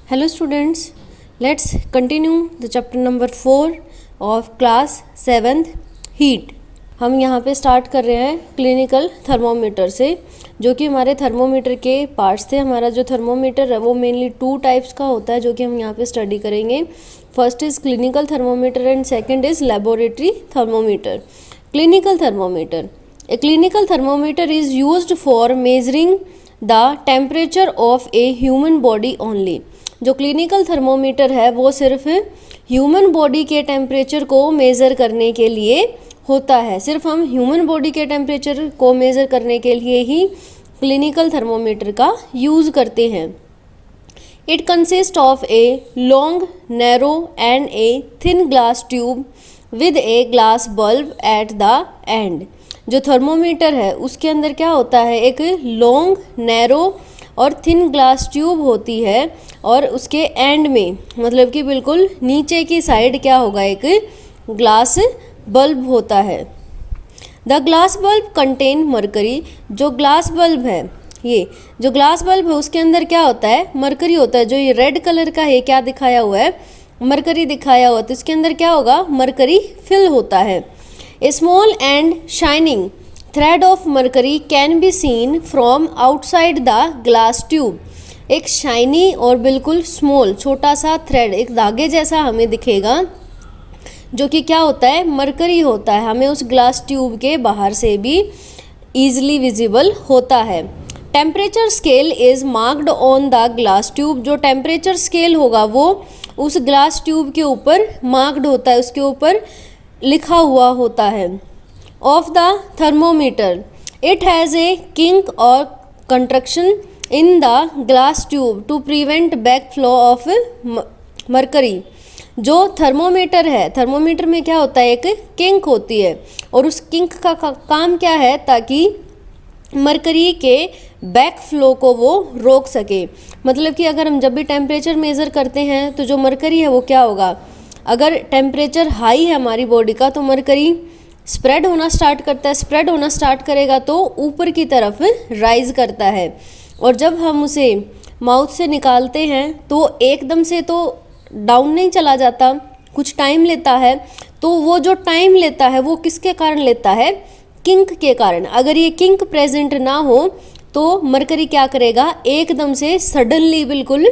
Hello students, let's continue the chapter number 4 of class 7th heat। हम यहाँ पे start कर रहे हैं क्लिनिकल थर्मोमीटर से, जो कि हमारे थर्मोमीटर के पार्ट्स थे। हमारा जो थर्मोमीटर है वो मेनली 2 टाइप्स का होता है, जो कि हम यहाँ पे स्टडी करेंगे। First is clinical thermometer and second is laboratory thermometer. Clinical thermometer, a clinical thermometer is used for measuring the temperature of a human body only. जो क्लिनिकल थर्मोमीटर है वो सिर्फ ह्यूमन बॉडी के टेम्परेचर को measure करने के लिए होता है। सिर्फ हम ह्यूमन बॉडी के टेम्परेचर को मेज़र करने के लिए ही क्लिनिकल थर्मोमीटर का यूज़ करते हैं। It consist of a long, narrow and a thin glass tube with a glass bulb at the end. जो थर्मोमीटर है उसके अंदर क्या होता है, एक लॉन्ग, नैरो और थिन ग्लास ट्यूब होती है, और उसके एंड में मतलब कि बिल्कुल नीचे की साइड क्या होगा, एक ग्लास बल्ब होता है। The glass bulb contain mercury. जो ग्लास बल्ब है, ये जो ग्लास बल्ब है उसके अंदर क्या होता है, मरकरी होता है। जो ये रेड कलर का है, क्या दिखाया हुआ है, मरकरी दिखाया हुआ, तो इसके अंदर क्या होगा, मरकरी फिल होता है। A small and shining thread of mercury can be seen from outside the glass tube. एक शाइनी और बिल्कुल स्मॉल छोटा सा थ्रेड, एक धागे जैसा हमें दिखेगा, जो कि क्या होता है, मरकरी होता है। हमें उस ग्लास ट्यूब के बाहर से भी ईजिली विजिबल होता है। Temperature scale is marked on the glass tube. जो टेम्परेचर स्केल होगा वो उस ग्लास ट्यूब के ऊपर मार्क्ड होता है, उसके ऊपर लिखा हुआ होता है। Of the thermometer, it has a kink or constriction in the glass tube to prevent back flow of mercury. जो थर्मोमीटर है, थर्मोमीटर में क्या होता है, एक किंक होती है, और उस किंक का काम क्या है, ताकि मरकरी के बैक फ्लो को वो रोक सके। मतलब कि अगर हम जब भी टेम्परेचर मेज़र करते हैं तो जो मरकरी है वो क्या होगा, अगर टेम्परेचर हाई है हमारी बॉडी का तो मरकरी स्प्रेड होना स्टार्ट करता है। स्प्रेड होना स्टार्ट करेगा तो ऊपर की तरफ राइज करता है, और जब हम उसे माउथ से निकालते हैं तो एकदम से तो डाउन नहीं चला जाता, कुछ टाइम लेता है। तो वो जो टाइम लेता है वो किसके कारण लेता है, किंक के कारण। अगर ये किंक प्रेजेंट ना हो तो मरकरी क्या करेगा, एकदम से सडनली बिल्कुल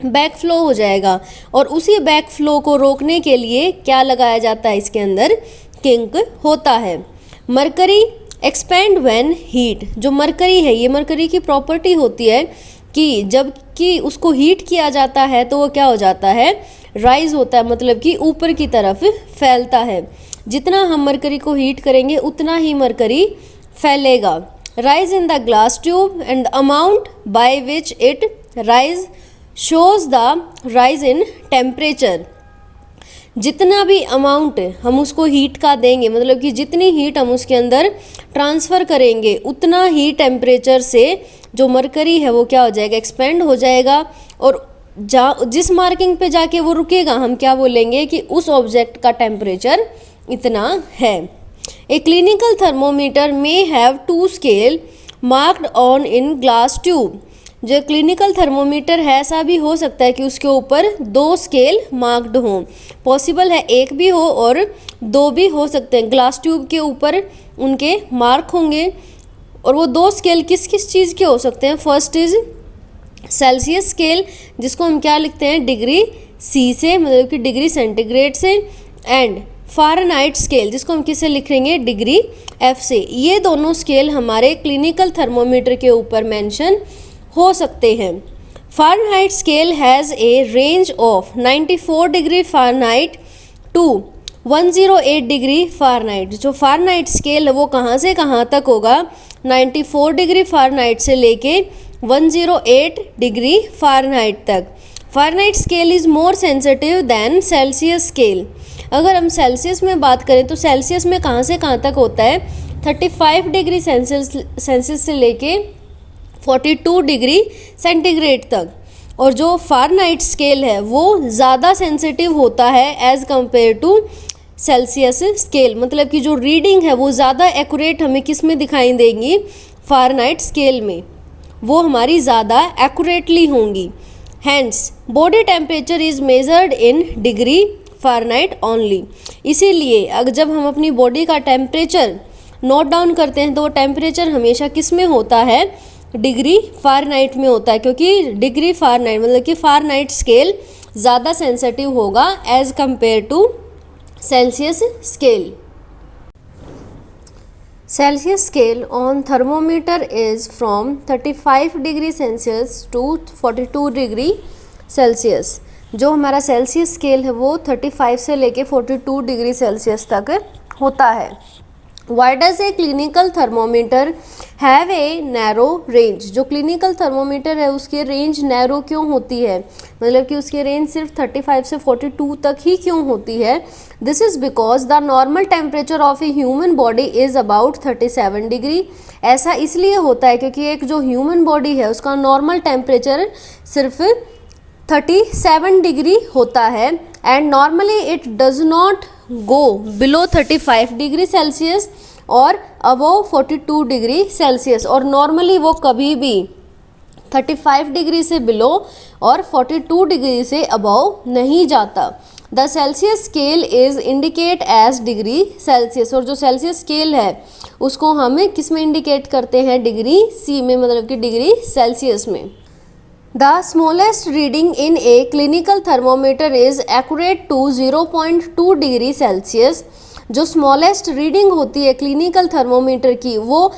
बैक फ्लो हो जाएगा, और उसी बैक फ्लो को रोकने के लिए क्या लगाया जाता है, इसके अंदर किंक होता है। Mercury expand when heat. जो मरकरी है, ये मरकरी की प्रॉपर्टी होती है कि जब कि उसको हीट किया जाता है तो वो क्या हो जाता है, राइज होता है, मतलब कि ऊपर की तरफ फैलता है। जितना हम मरकरी को हीट करेंगे उतना ही मरकरी फैलेगा। Rise in the glass tube and the amount by which it rise shows the rise in temperature. जितना भी अमाउंट हम उसको हीट का देंगे, मतलब कि जितनी हीट हम उसके अंदर ट्रांसफ़र करेंगे उतना ही टेम्परेचर से जो मरकरी है वो क्या हो जाएगा, एक्सपेंड हो जाएगा, और जिस मार्किंग पे जाके वो रुकेगा हम क्या बोलेंगे कि उस ऑब्जेक्ट का टेम्परेचर इतना है। A clinical thermometer may have 2 scale marked on in glass tube. जो क्लिनिकल थर्मोमीटर है ऐसा भी हो सकता है कि उसके ऊपर 2 स्केल मार्क्ड हों। पॉसिबल है 1 भी हो और 2 भी हो सकते हैं। ग्लास ट्यूब के ऊपर उनके मार्क होंगे, और वो 2 स्केल किस किस चीज़ के हो सकते हैं। फर्स्ट इज़ सेल्सियस स्केल, जिसको हम क्या लिखते हैं, डिग्री सी से, मतलब कि डिग्री सेंटीग्रेड से, एंड फ़ारेनहाइट स्केल, जिसको हम किससे लिखेंगे, डिग्री एफ से। ये दोनों स्केल हमारे क्लिनिकल थर्मोमीटर के ऊपर मेंशन हो सकते हैं। Fahrenheit scale has a range of 94 degree Fahrenheit to 108 degree Fahrenheit. जो फ़ारेनहाइट स्केल है वो कहाँ से कहाँ तक होगा, 94 डिग्री फ़ारेनहाइट से लेके 108 डिग्री फ़ारेनहाइट तक। Fahrenheit scale is more sensitive than Celsius scale. अगर हम सेल्सियस में बात करें तो सेल्सियस में कहाँ से कहाँ तक होता है, 35 डिग्री सेल्सियस से लेके 42 डिग्री सेंटीग्रेड तक, और जो फ़ारेनहाइट स्केल है वो ज़्यादा सेंसिटिव होता है as compare to Celsius scale. मतलब कि जो रीडिंग है वो ज़्यादा एक्यूरेट हमें किस में दिखाई देंगी, फ़ारेनहाइट स्केल में, वो हमारी ज़्यादा एक्यूरेटली होंगी। Hence body temperature is measured in degree Fahrenheit only. इसीलिए अगर जब हम अपनी बॉडी का टेम्परेचर नोट डाउन करते हैं तो वो टेम्परेचर हमेशा किस में होता है, डिग्री फ़ारेनहाइट में होता है, क्योंकि डिग्री फ़ारेनहाइट मतलब कि फ़ारेनहाइट स्केल ज़्यादा सेंसिटिव होगा as compare to Celsius scale. Celsius scale on thermometer is from 35 degree Celsius to 42 degree Celsius. जो हमारा सेल्सियस स्केल है वो 35 से लेके 42 डिग्री सेल्सियस तक होता है। Why does a clinical thermometer have a narrow range? जो क्लिनिकल थर्मोमीटर है उसकी रेंज नैरो क्यों होती है, मतलब कि उसकी रेंज सिर्फ 35 से 42 तक ही क्यों होती है? This is because the normal temperature of a human body is about 37 degree. ऐसा इसलिए होता है क्योंकि एक जो ह्यूमन बॉडी है उसका नॉर्मल टेम्परेचर सिर्फ 37 डिग्री होता है and normally it does not go below 35 degree Celsius और अबव 42 डिग्री सेल्सियस, और नॉर्मली वो कभी भी 35 डिग्री से बिलो और 42 डिग्री से अबव नहीं जाता। The Celsius scale is indicate as degree Celsius, और जो सेल्सियस स्केल है उसको हम किस में इंडिकेट करते हैं, डिग्री सी में, मतलब कि डिग्री सेल्सियस में। The smallest reading in a clinical thermometer is accurate to 0.2 degree Celsius. जो स्मॉलेस्ट रीडिंग होती है क्लिनिकल थर्मोमीटर की वो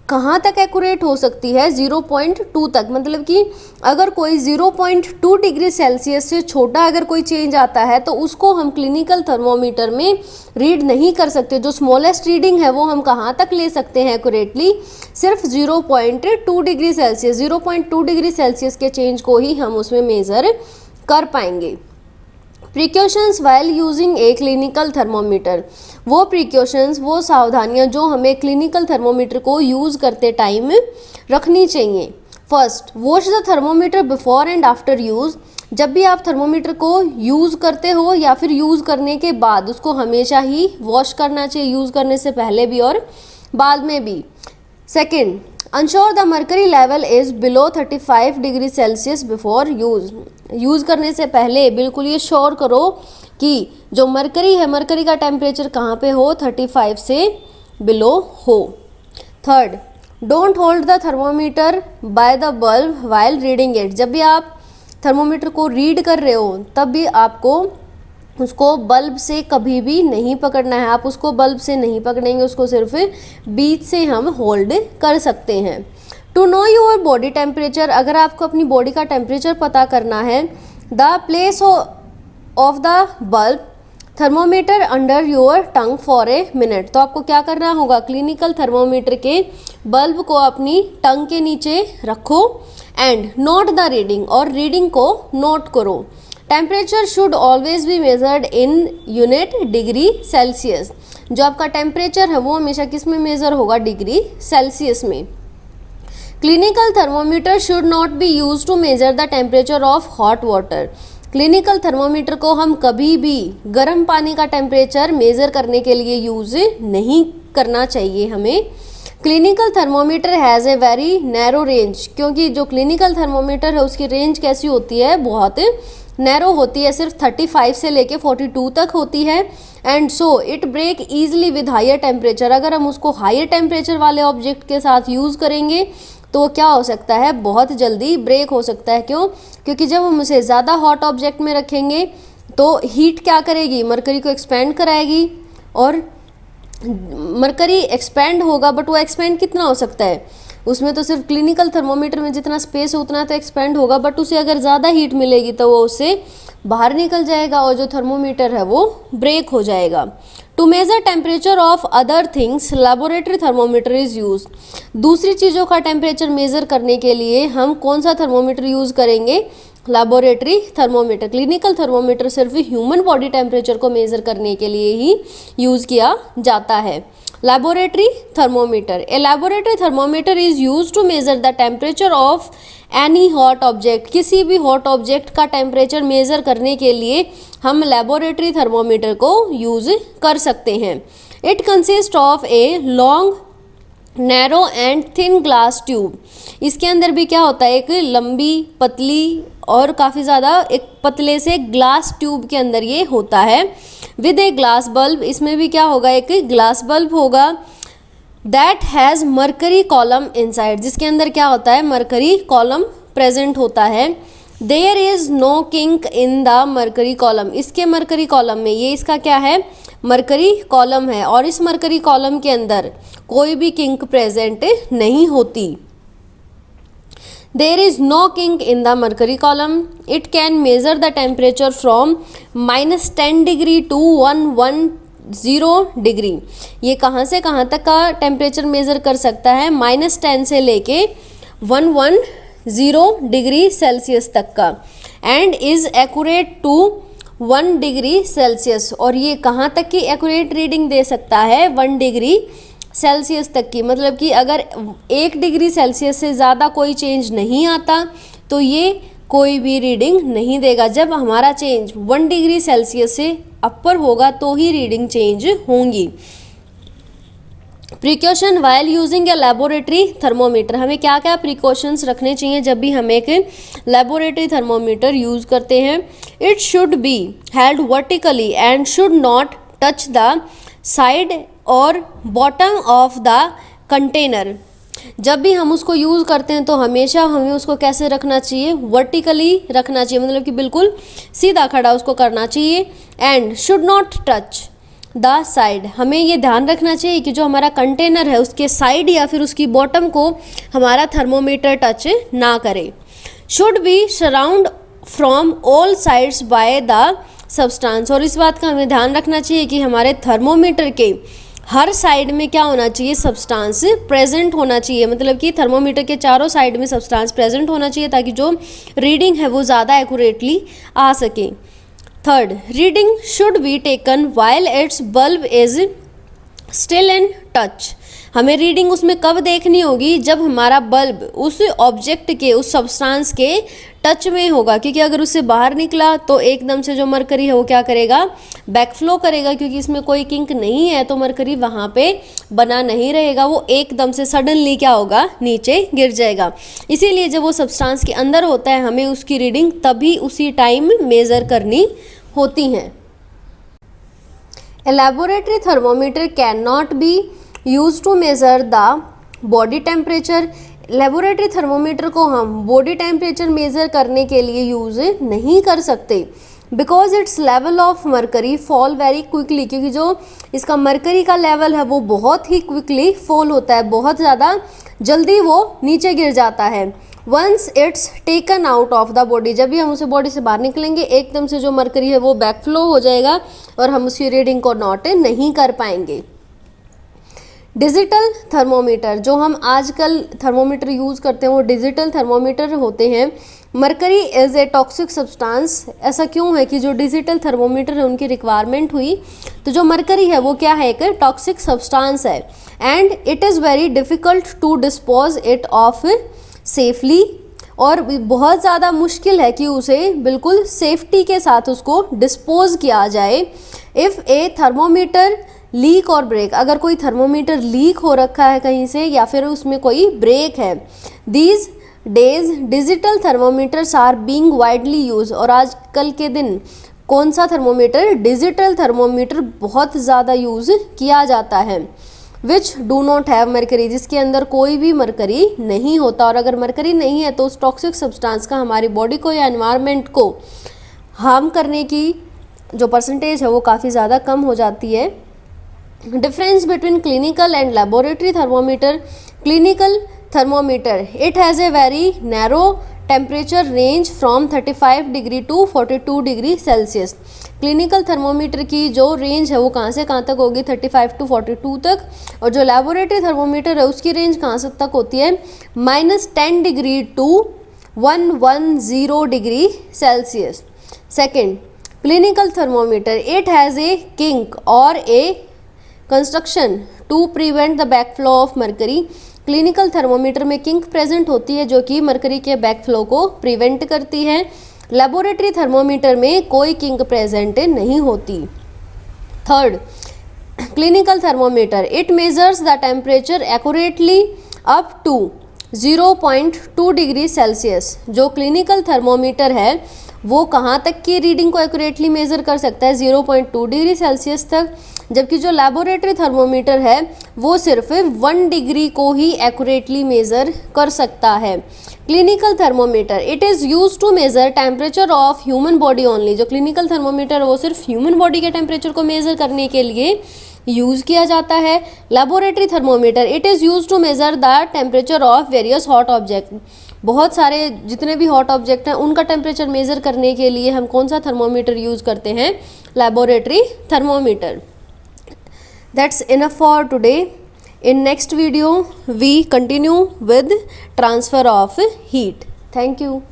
कहाँ तक एक्यूरेट हो सकती है, 0.2 तक, मतलब कि अगर कोई 0.2 डिग्री सेल्सियस से छोटा अगर कोई चेंज आता है तो उसको हम क्लिनिकल थर्मोमीटर में रीड नहीं कर सकते। जो स्मॉलेस्ट रीडिंग है वो हम कहाँ तक ले सकते हैं एक्यूरेटली, सिर्फ 0.2 डिग्री सेल्सियस, 0.2 डिग्री सेल्सियस के चेंज को ही हम उसमें मेज़र कर पाएंगे। Precautions while using a clinical thermometer, वो प्रिकॉशंस, वो सावधानियां जो हमें क्लिनिकल थर्मोमीटर को यूज़ करते टाइम रखनी चाहिए। First, wash the thermometer before and after use. जब भी आप थर्मोमीटर को यूज़ करते हो या फिर यूज़ करने के बाद उसको हमेशा ही वॉश करना चाहिए, यूज़ करने से पहले भी और बाद में भी। Second, Ensure the mercury level is below 35 degree Celsius before use करने से पहले बिल्कुल ये श्योर करो कि जो मरकरी है, मरकरी का टेम्परेचर कहाँ पे हो, 35 से बिलो हो। Third, don't hold the thermometer by the bulb while reading it. जब भी आप थर्मोमीटर को रीड कर रहे हो तब भी आपको उसको बल्ब से कभी भी नहीं पकड़ना है, आप उसको बल्ब से नहीं पकड़ेंगे, उसको सिर्फ बीच से हम होल्ड कर सकते हैं। To know your body temperature, अगर आपको अपनी बॉडी का टेम्परेचर पता करना है, the place of the bulb thermometer under your tongue for a minute. तो आपको क्या करना होगा, क्लिनिकल थर्मोमीटर के बल्ब को अपनी टंग के नीचे रखो एंड नोट द रीडिंग, और रीडिंग को नोट करो। Temperature should always be measured in unit degree Celsius. जो आपका टेम्परेचर है वो हमेशा किस में मेजर होगा, डिग्री सेल्सियस में। Clinical thermometer should not be use to measure the temperature of hot water. Clinical thermometer को हम कभी भी गर्म पानी का टेम्परेचर मेजर करने के लिए यूज नहीं करना चाहिए हमें। Clinical thermometer has a very narrow range, क्योंकि जो क्लिनिकल थर्मोमीटर है उसकी रेंज कैसी होती है, बहुत नैरो होती है, सिर्फ 35 से लेके 42 तक होती है। And so it break easily with higher temperature. अगर हम उसको हायर टेम्परेचर वाले ऑब्जेक्ट के साथ यूज़ करेंगे तो क्या हो सकता है, बहुत जल्दी ब्रेक हो सकता है। क्यों? क्योंकि जब हम उसे ज़्यादा हॉट ऑब्जेक्ट में रखेंगे तो हीट क्या करेगी, मरकरी को एक्सपेंड कराएगी, और मरकरी एक्सपेंड होगा, बट वो एक्सपेंड कितना हो सकता है, उसमें तो सिर्फ क्लिनिकल थर्मोमीटर में जितना स्पेस है उतना तो एक्सपेंड होगा, बट उसे अगर ज़्यादा हीट मिलेगी तो वो उससे बाहर निकल जाएगा और जो थर्मोमीटर है वो ब्रेक हो जाएगा। To measure temperature of other things laboratory thermometer is use. दूसरी चीज़ों का टेम्परेचर मेज़र करने के लिए हम कौन सा थर्मोमीटर यूज़ करेंगे, लेबोरेटरी थर्मोमीटर। क्लिनिकल थर्मोमीटर सिर्फ ह्यूमन बॉडी टेम्परेचर को मेज़र करने के लिए ही यूज़ किया जाता है। Laboratory thermometer, a laboratory thermometer is use to measure the temperature of any hot object. किसी भी हॉट ऑब्जेक्ट का टेम्परेचर मेज़र करने के लिए हम लेबोरेटरी थर्मोमीटर को यूज़ कर सकते हैं। It consist of a long narrow and thin glass tube. इसके अंदर भी क्या होता है, एक लंबी पतली और काफ़ी ज़्यादा एक पतले से ग्लास ट्यूब के अंदर ये होता है। विद ए ग्लास बल्ब, इसमें भी क्या होगा, एक ग्लास बल्ब होगा। That has mercury column inside, जिसके अंदर क्या होता है, मरकरी कॉलम प्रेजेंट होता है। There is no kink in the mercury column, इसके मरकरी कॉलम में, ये इसका क्या है, मरकरी कॉलम है, और इस मरकरी कॉलम के अंदर कोई भी किंक प्रेजेंट नहीं होती। There is no kink in the mercury column. It can measure the temperature from -10 degree to 110 degree. ये कहाँ से कहाँ तक का टेम्परेचर मेज़र कर सकता है, -10 से लेके 110 डिग्री सेल्सियस तक का। And is accurate to 1 degree Celsius, और ये कहाँ तक की एक्यूरेट रीडिंग दे सकता है, 1 डिग्री सेल्सियस तक की। मतलब कि अगर 1 डिग्री सेल्सियस से ज़्यादा कोई चेंज नहीं आता तो ये कोई भी रीडिंग नहीं देगा। जब हमारा चेंज 1 डिग्री सेल्सियस से अपर होगा तो ही रीडिंग चेंज होंगी। प्रिकॉशन वाइल यूजिंग ए लेबोरेटरी थर्मोमीटर, हमें क्या क्या प्रिकॉशंस रखने चाहिए जब भी हम एक लेबोरेटरी थर्मोमीटर यूज़ करते हैं। It should be held vertically and should not touch the side और बॉटम ऑफ द कंटेनर। जब भी हम उसको यूज़ करते हैं तो हमेशा हमें उसको कैसे रखना चाहिए, वर्टिकली रखना चाहिए, मतलब कि बिल्कुल सीधा खड़ा उसको करना चाहिए। And should not touch the side, हमें ये ध्यान रखना चाहिए कि जो हमारा कंटेनर है उसके साइड या फिर उसकी बॉटम को हमारा थर्मोमीटर टच ना करे। Should be surround from all sides by the substance, और इस बात का हमें ध्यान रखना चाहिए कि हमारे थर्मोमीटर के हर साइड में क्या होना चाहिए, सब्सटेंस प्रेजेंट होना चाहिए। मतलब कि थर्मोमीटर के चारों साइड में सब्सटेंस प्रेजेंट होना चाहिए ताकि जो रीडिंग है वो ज़्यादा एक्यूरेटली आ सके। Third, reading should be taken while it's bulb is still in touch, हमें रीडिंग उसमें कब देखनी होगी, जब हमारा बल्ब उस ऑब्जेक्ट के, उस सब्सटेंस के टच में होगा। क्योंकि अगर उससे बाहर निकला तो एकदम से जो मरकरी है वो क्या करेगा, बैकफ्लो करेगा, क्योंकि इसमें कोई किंक नहीं है तो मरकरी वहाँ पे बना नहीं रहेगा, वो एकदम से सडनली क्या होगा, नीचे गिर जाएगा। इसीलिए जब वो सब्सटेंस के अंदर होता है हमें उसकी रीडिंग तभी उसी टाइम मेज़र करनी होती हैं। A laboratory thermometer cannot be used to measure the body temperature. Laboratory thermometer को हम बॉडी टेम्परेचर मेज़र करने के लिए यूज़ नहीं कर सकते, because it's level of mercury fall very quickly, क्योंकि जो इसका मरकरी का लेवल है वो बहुत ही क्विकली फॉल होता है, बहुत ज़्यादा जल्दी वो नीचे गिर जाता है। Once it's taken out of the body, जब भी हम उसे बॉडी से बाहर निकलेंगे एकदम से जो मरकरी है वो बैकफ्लो हो जाएगा और हम उसकी रीडिंग को नोट नहीं कर पाएंगे। डिजिटल थर्मोमीटर, जो हम आजकल थर्मोमीटर यूज़ करते हैं वो डिजिटल थर्मोमीटर होते हैं। Mercury is a toxic substance, ऐसा क्यों है कि जो डिजिटल थर्मोमीटर है उनकी रिक्वायरमेंट हुई तो जो मरकरी है वो क्या है, एक टॉक्सिक सब्सटेंस है। And it is very difficult to dispose it of safely, और बहुत ज़्यादा मुश्किल है कि उसे बिल्कुल सेफ्टी के साथ उसको डिस्पोज किया जाए। इफ़ ए थर्मोमीटर लीक और ब्रेक, अगर कोई थर्मोमीटर लीक हो रखा है कहीं से या फिर उसमें कोई ब्रेक है, these days digital thermometers are being widely use, और आजकल के दिन कौन सा थर्मोमीटर, डिजिटल थर्मोमीटर बहुत ज़्यादा यूज़ किया जाता है। Which do not have mercury, जिसके अंदर कोई भी मरकरी नहीं होता, और अगर मरकरी नहीं है तो उस टॉक्सिक सब्सटेंस का हमारी बॉडी को या एनवायरनमेंट को हार्म करने की जो परसेंटेज है वो काफ़ी ज़्यादा कम हो जाती है। Difference between clinical and laboratory thermometer. Clinical thermometer it has a very narrow temperature range from 35 degree to 42 degree Celsius. Clinical thermometer की जो रेंज है वो कहाँ से कहाँ तक होगी, 35 टू 42 तक, और जो लेबोरेटरी थर्मोमीटर है उसकी रेंज कहाँ से तक होती है, -10 degree to 110 degree Celsius. Second, clinical thermometer it has a kink or a constriction to prevent the backflow of mercury. Clinical thermometer में किंक प्रेजेंट होती है जो कि मरकरी के बैकफ्लो को प्रिवेंट करती है। लेबोरेटरी थर्मोमीटर में कोई किंक प्रेजेंट नहीं होती। Third, clinical thermometer it measures the temperature accurately up to 0.2 degree Celsius. जो क्लिनिकल थर्मोमीटर है वो कहाँ तक की रीडिंग को एक्यूरेटली मेज़र कर सकता है, 0.2 डिग्री सेल्सियस तक, जबकि जो लैबोरेटरी थर्मोमीटर है वो सिर्फ 1 डिग्री को ही एक्यूरेटली मेज़र कर सकता है। Clinical thermometer it is use to measure temperature of human body only. जो क्लिनिकल थर्मोमीटर वो सिर्फ ह्यूमन बॉडी के टेम्परेचर को मेज़र करने के लिए यूज़ किया जाता है। Laboratory thermometer it is use to measure the temperature of various hot object. बहुत सारे जितने भी हॉट ऑब्जेक्ट हैं उनका टेम्परेचर मेज़र करने के लिए हम कौन सा थर्मोमीटर यूज़ करते हैं, laboratory thermometer. That's enough for today. In next video we continue with transfer of heat. Thank you.